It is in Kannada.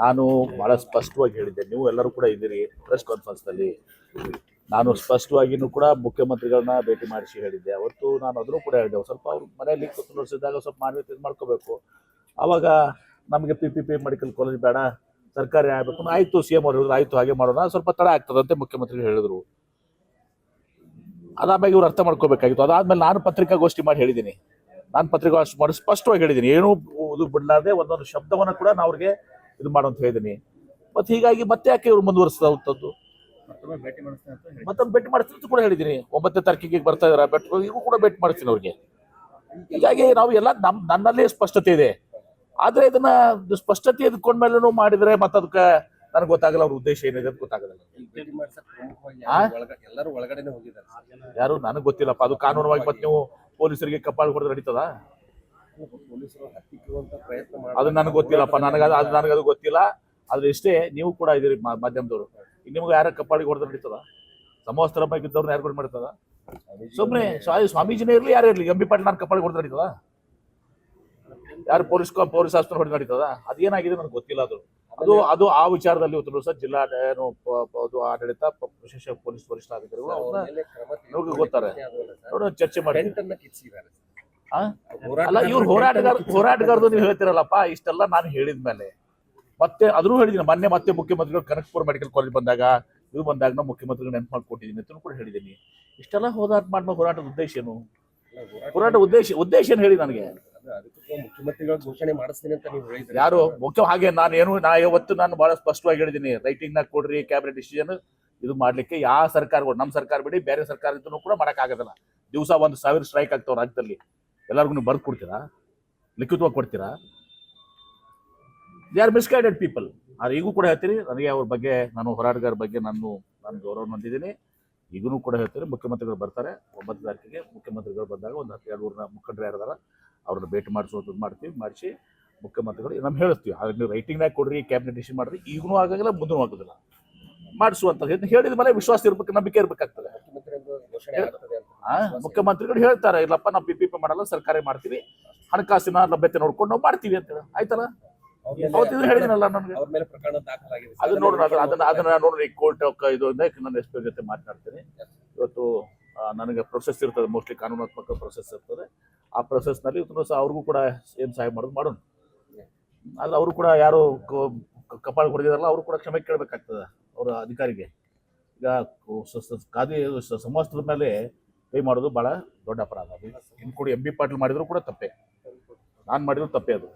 ನಾನು ಭಾಳ ಸ್ಪಷ್ಟವಾಗಿ ಹೇಳಿದ್ದೆ, ನೀವು ಎಲ್ಲರೂ ಕೂಡ ಇದ್ದೀರಿ ಪ್ರೆಸ್ ಕಾನ್ಫರೆನ್ಸ್ನಲ್ಲಿ. ನಾನು ಸ್ಪಷ್ಟವಾಗಿಯೂ ಕೂಡ ಮುಖ್ಯಮಂತ್ರಿಗಳನ್ನ ಭೇಟಿ ಮಾಡಿಸಿ ಹೇಳಿದ್ದೆ. ಅವತ್ತು ನಾನು ಅದನ್ನು ಕೂಡ ಹೇಳಿದೆ, ಸ್ವಲ್ಪ ಅವ್ರ ಮನೆಯಲ್ಲಿ ಕೂತ್ಕೊಂಡಿಸಿದಾಗ ಸ್ವಲ್ಪ ಮಾನ್ಯತೆ ಮಾಡ್ಕೋಬೇಕು. ಆವಾಗ ನಮಗೆ PPP ಮೆಡಿಕಲ್ ಕಾಲೇಜ್ ಬೇಡ, ಸರ್ಕಾರಿ ಆಗಬೇಕು. ಆಯಿತು, CM ಅವರು ಹೇಳಿದ್ರು, ಆಯಿತು ಹಾಗೆ ಮಾಡೋಣ, ಸ್ವಲ್ಪ ತಡ ಆಗ್ತದಂತೆ ಮುಖ್ಯಮಂತ್ರಿಗಳು ಹೇಳಿದ್ರು. ಅದಾದ್ಮೇಲೆ ಇವ್ರು ಅರ್ಥ ಮಾಡ್ಕೋಬೇಕಾಗಿತ್ತು. ಅದಾದ್ಮೇಲೆ ನಾನು ಪತ್ರಿಕಾಗೋಷ್ಠಿ ಮಾಡಿ ಹೇಳಿದ್ದೀನಿ, ನಾನು ಪತ್ರಿಕಾಗೋಷ್ಠಿ ಮಾಡಿ ಸ್ಪಷ್ಟವಾಗಿ ಹೇಳಿದ್ದೀನಿ, ಏನೂ ಇದು ಬಿಡಲಾರ್ದೆ ಒಂದೊಂದು ಶಬ್ದವನ್ನು ಕೂಡ ನಾನು ಅವ್ರಿಗೆ ಇದು ಮಾಡುವಂತ ಹೇಳಿದ್ದೀನಿ. ಮತ್ತು ಹೀಗಾಗಿ ಮತ್ತೆ ಯಾಕೆ ಇವ್ರು ಮುಂದುವರಿಸಿದಂಥದ್ದು, ಮತ್ತೊಮ್ಮೆ ಭೇಟಿ ಮಾಡಿಸ್ತೀನಿ ಅಂತ ಕೂಡ ಹೇಳಿದ್ದೀನಿ. 9ನೇ ತಾರೀಕಿಗೆ ಬರ್ತಾ ಇದಾರೆ, ಈಗೂ ಕೂಡ ಭೇಟಿ ಮಾಡಿಸ್ತೀನಿ ಅವ್ರಿಗೆ. ಹೀಗಾಗಿ ನಾವು ಎಲ್ಲ ನನ್ನಲ್ಲಿ ಸ್ಪಷ್ಟತೆ ಇದೆ. ಆದರೆ ಇದನ್ನ ಸ್ಪಷ್ಟತೆ ಇದ್ಕೊಂಡ್ಮೇಲೆ ಮಾಡಿದ್ರೆ ಮತ್ತೆ ಅದಕ್ಕೆ ನನಗೆ ಗೊತ್ತಾಗಲ್ಲ ಅವ್ರ ಉದ್ದೇಶ ಏನಿದೆ ಅಂತ ಗೊತ್ತಾಗಲ್ಲ. ಯಾರು ನನಗೆ ಗೊತ್ತಿಲ್ಲಪ್ಪ, ಅದು ಕಾನೂನವಾಗಿ. ಮತ್ತೆ ನೀವು ಪೊಲೀಸರಿಗೆ ಕಪಾಳ ಹೊಡೆದು ನಡೀತದ, ಅದು ನನಗೆ ಗೊತ್ತಿಲ್ಲಪ್ಪ. ನನಗದು ಗೊತ್ತಿಲ್ಲ. ಆದ್ರೆ ಇಷ್ಟೇ, ನೀವು ಕೂಡ ಇದ್ದೀರಿ ಮಾಧ್ಯಮದವರು, ನಿಮ್ಗೆ ಯಾರ ಕಪಾಳಿಗೆ ಹೊಡೆದು ನಡೀತದ? ಸಮವಸ್ತ್ರ ಬಗ್ಗೆ ಇದ್ದವ್ರನ್ನ ಯಾರು ಮಾಡ್ತದ? ಸುಮ್ಮನೆ ಸ್ವಾಮೀಜಿನೇ ಇರಲಿ, ಯಾರೇ ಇರಲಿ, MB ಪಾಟೀಲ್ ನಾನು ಕಪಾಳಿಗೆ ಹೊಡೆದು ನಡೀತದ? ಯಾರು ಪೊಲೀಸ್ ಆಸ್ಪತ್ರೆ ಹೊಡೆದು ನಡೀತದ? ಅದೇನಾಗಿದೆ ನನಗೆ ಗೊತ್ತಿಲ್ಲ. ಅದು ಆ ವಿಚಾರದಲ್ಲಿ ಇವತ್ತು ಸಹ ಜಿಲ್ಲಾ ಆಡಳಿತ, ವಿಶೇಷ ಪೊಲೀಸ್ ವರಿಷ್ಠಾಧಿಕಾರಿಗಳು ಅವ್ರನ್ನ ಗೊತ್ತಾರೆ, ನೋಡೋಣ, ಚರ್ಚೆ ಮಾಡಿ. ಅಲ್ಲ, ಇವ್ರು ಹೋರಾಟಗಾರದು ನೀವು ಹೇಳ್ತಿರಲ್ಲಪ್ಪ. ಇಷ್ಟೆಲ್ಲ ನಾನು ಹೇಳಿದ್ಮೇಲೆ ಮತ್ತೆ ಅದನ್ನು ಹೇಳಿದ್ದೀನಿ. ಮೊನ್ನೆ ಮತ್ತೆ ಮುಖ್ಯಮಂತ್ರಿಗಳು ಕನಕಪುರ ಮೆಡಿಕಲ್ ಕಾಲೇಜ್ ಬಂದಾಗ ನಾವು ಮುಖ್ಯಮಂತ್ರಿಗಳು ನೆನಪು ಮಾಡ್ಕೊಟ್ಟಿದ್ದೀನಿ ಅಂತ ಕೂಡ ಹೇಳಿದ್ದೀನಿ. ಇಷ್ಟೆಲ್ಲ ಹೋರಾಟದ ಉದ್ದೇಶ ಏನು? ಉದ್ದೇಶ ಏನು ಹೇಳಿ ನನಗೆ. ಮುಖ್ಯಮಂತ್ರಿಗಳು ಘೋಷಣೆ ಮಾಡಿಸ್ತೀನಿ ಅಂತ ನೀವು ಹೇಳಿದ್ರಿ. ಯಾರು ಮುಖ್ಯ? ಹಾಗೆ ಇವತ್ತು ನಾನು ಬಹಳ ಸ್ಪಷ್ಟವಾಗಿ ಹೇಳಿದ್ದೀನಿ, ರೈಟಿಂಗ್ ನಾಗ ಕೊಡ್ರಿ ಕ್ಯಾಬಿನೆಟ್ ಡಿಸಿಷನ್ ಇದು ಮಾಡ್ಲಿಕ್ಕೆ. ಯಾವ ಸರ್ಕಾರಗಳು, ನಮ್ಮ ಸರ್ಕಾರ ಬಿಡಿ, ಬೇರೆ ಸರ್ಕಾರ ಇದ್ದು ಕೂಡ ಮಾಡೋಕ್ಕಾಗೋದಿಲ್ಲ. ದಿವಸ 1,000 ಸ್ಟ್ರೈಕ್ ಆಗ್ತಾವ ರಾಜ್ಯದಲ್ಲಿ. ಎಲ್ಲರಿಗೂ ನೀವು ಬರ್ದು ಕೊಡ್ತೀರಾ? ಲಿಖಿತವಾಗಿ ಕೊಡ್ತೀರಾ? They are misguided people. ಆದ್ರೆ ಈಗೂ ಕೂಡ ಹೇಳ್ತೀನಿ, ನನಗೆ ಅವ್ರ ಬಗ್ಗೆ, ನಾನು ಹೋರಾಟಗಾರ ಬಗ್ಗೆ ನಾನು ಗೌರವ ಹೊಂದಿದ್ದೀನಿ. ಈಗೂ ಕೂಡ ಹೇಳ್ತೀನಿ, ಮುಖ್ಯಮಂತ್ರಿಗಳು ಬರ್ತಾರೆ 9ನೇ ತಾರೀಕಿಗೆ. ಮುಖ್ಯಮಂತ್ರಿಗಳು ಬಂದಾಗ ಒಂದು 10-2 ಮುಖಂಡರು ಯಾರಿದಾರ ಅವ್ರನ್ನ ಭೇಟಿ ಮಾಡಿಸಿ ಮುಖ್ಯಮಂತ್ರಿಗಳು ನಮ್ಮ ಹೇಳಿಸ್ತೀವಿ. ಆದ್ರೆ ನೀವು ರೈಟಿಂಗ್ನಾಗ ಕೊಡ್ರಿ, ಕ್ಯಾಬಿನೆಟ್ ಡಿಸಿಷನ್ ಮಾಡ್ರಿ, ಈಗೂ ಆಗಂಗಿಲ್ಲ, ಮುಂದೂ ಆಗೋದಿಲ್ಲ. ಮಾಡಿಸುವಂತ ಹೇಳಿದ ಮೇಲೆ ವಿಶ್ವಾಸ ಇರ್ಬೇಕು, ನಂಬಿಕೆ ಇರ್ಬೇಕಾಗ್ತದೆ. ಮುಖ್ಯಮಂತ್ರಿಗಳು ಹೇಳ್ತಾರೆ, ಇಲ್ಲಪ್ಪ ನಾವು PPP ಮಾಡಲ್ಲ, ಸರ್ಕಾರಿ ಮಾಡ್ತೀವಿ, ಹಣಕಾಸಿನ ಲಭ್ಯತೆ ನೋಡ್ಕೊಂಡು ನಾವು ಮಾಡ್ತೀವಿ ಅಂತ ಆಯ್ತಲ್ಲ. ಅವತ್ತಿದ್ರೆ ಹೇಳಿದಿನಲ್ಲ ನನಗೆ. ಅದು ನೋಡೋಣ, ಅದನ್ನ ನೋಡ್ರಿ, ಕೋರ್ಟ್ ಇದು ನನ್ನ SP ಜೊತೆ ಮಾತನಾಡ್ತೀನಿ. ಇವತ್ತು ನನಗೆ ಪ್ರೊಸೆಸ್ ಇರ್ತದೆ, ಮೋಸ್ಟ್ಲಿ ಕಾನೂನಾತ್ಮಕ ಪ್ರೊಸೆಸ್ ಇರ್ತದೆ. ಆ ಪ್ರೊಸೆಸ್ನಲ್ಲಿ ಇವತ್ತು ಸಹ ಅವ್ರಿಗೂ ಕೂಡ ಏನು ಸಹಾಯ ಮಾಡೋಣ. ಅದು ಅವರು ಕೂಡ ಯಾರು ಕಪಾಳ ಹೊಡೆದಿದಾರಲ್ಲ, ಅವರು ಕೂಡ ಕ್ಷಮೆ ಕೇಳಬೇಕಾಗ್ತದೆ ಅವರ ಅಧಿಕಾರಿಗೆ. ಈಗ ಸಮವಸ್ತ್ರದ ಮೇಲೆ ಕೈ ಮಾಡೋದು ಬಹಳ ದೊಡ್ಡ ಅಪರಾಧ. ಅದು ಇನ್ನು ಕೂಡ MB ಪಾಟೀಲ್ ಮಾಡಿದ್ರು ಕೂಡ ತಪ್ಪೇ, ನಾನು ಮಾಡಿದ್ರು ತಪ್ಪೇ ಅದು.